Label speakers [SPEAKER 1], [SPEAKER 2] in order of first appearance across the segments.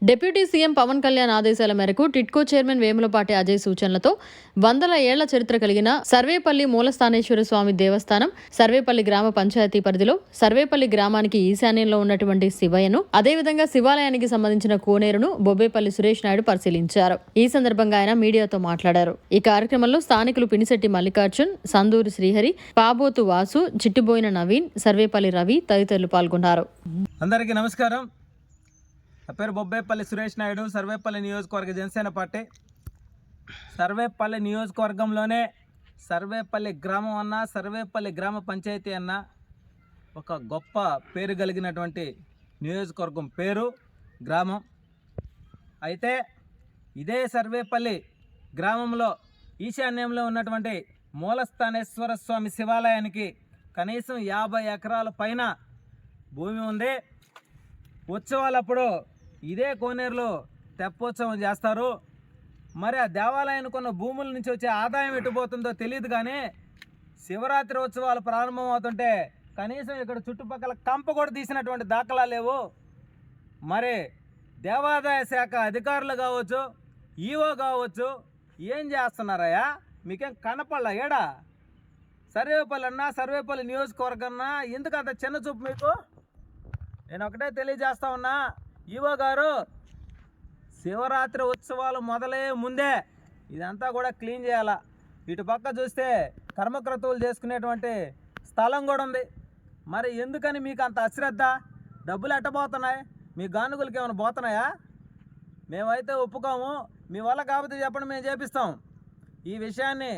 [SPEAKER 1] Deputy CM Pawan Kalyan ఆదేశాల మేరకు TIDCO chairman Vemulapati Ajay సూచనలతో 100 ఏళ్ల చరిత్ర కలిగిన సర్వేపల్లి మూలస్థానేశ్వర స్వామి దేవస్థానం సర్వేపల్లి గ్రామ పంచాయతీ పరిధిలో సర్వేపల్లి గ్రామానికి ఈశాన్యంలో ఉన్నటువంటి శివయ్యను అదేవిధంగా శివాలయానికి సంబంధించిన కోనేరును బొబ్బేపల్లి సురేష్ నాయుడు పరిశీలించారు. ఈ సందర్భంగా ఆయన మీడియాతో మాట్లాడారు. ఈ కార్యక్రమంలో స్థానికులు పినిశెట్టి మల్లికార్జున్, సందూరి శ్రీహరి, పాబోతు వాసు, చిట్టిబోయిన నవీన్, సర్వేపల్లి రవి తదితరులు పాల్గొన్నారు.
[SPEAKER 2] అందరికీ నమస్కారం. నా పేరు బొబ్బేపల్లి సురేష్ నాయుడు, సర్వేపల్లి నియోజకవర్గ జనసేన పార్టీ. సర్వేపల్లి నియోజకవర్గంలోనే సర్వేపల్లి గ్రామం అన్నా, సర్వేపల్లి గ్రామ పంచాయతీ అన్నా ఒక గొప్ప పేరు కలిగినటువంటి నియోజకవర్గం పేరు గ్రామం. అయితే ఇదే సర్వేపల్లి గ్రామంలో ఈశాన్యంలో ఉన్నటువంటి మూలస్థానేశ్వర స్వామి శివాలయానికి కనీసం 50 ఎకరాల పైన భూమి ఉంది. ఉత్సవాలప్పుడు ఇదే కోనేరులో తెప్పోత్సవం చేస్తారు. మరి ఆ దేవాలయానికి ఉన్న భూముల నుంచి వచ్చే ఆదాయం ఎటుపోతుందో తెలియదు, కానీ శివరాత్రి ఉత్సవాలు ప్రారంభం అవుతుంటే కనీసం ఇక్కడ చుట్టుపక్కల కంప కూడా తీసినటువంటి దాఖలా లేవు. మరి దేవాదాయ శాఖ అధికారులు కావచ్చు, ఈవో కావచ్చు, ఏం చేస్తున్నారయ్యా? మీకేం కనపడలా? ఏడా సర్వేపల్లి అన్నా, సర్వేపల్లి నియోజకవర్గన్నా ఎందుకు అంత చిన్న చూపు మీకు? నేను ఒకటే తెలియజేస్తా ఉన్నా, ఈవో గారు, శివరాత్రి ఉత్సవాలు మొదలే ముందే ఇదంతా కూడా క్లీన్ చేయాలా. ఇటు పక్క చూస్తే కర్మక్రతువులు చేసుకునేటువంటి స్థలం కూడా ఉంది. మరి ఎందుకని మీకు అంత అశ్రద్ధ? డబ్బులు ఎట్టబోతున్నాయి? మీ గానుగులకి ఏమైనా పోతున్నాయా? మేమైతే ఒప్పుకోము. మీ వల్ల కాకపోతే చెప్పండి, మేము చేపిస్తాం. ఈ విషయాన్ని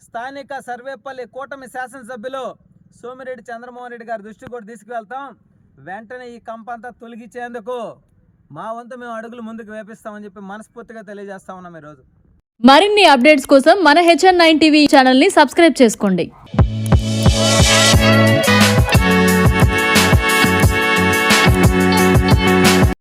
[SPEAKER 2] స్థానిక సర్వేపల్లి కూటమి శాసనసభ్యులు సోమిరెడ్డి చంద్రమోహన్ రెడ్డి గారి దృష్టికి కూడా తీసుకువెళ్తాం. వెంటనే ఈ కంపంతా తొలగించేందుకు మా వంతు మేము అడుగులు ముందుకు వేపిస్తామని చెప్పి మనస్ఫూర్తిగా తెలియజేస్తా ఉన్నాం. ఈరోజు
[SPEAKER 1] మరిన్ని అప్డేట్స్ కోసం మన HN9 టీవీ ఛానల్ ని సబ్స్క్రైబ్ చేసుకోండి.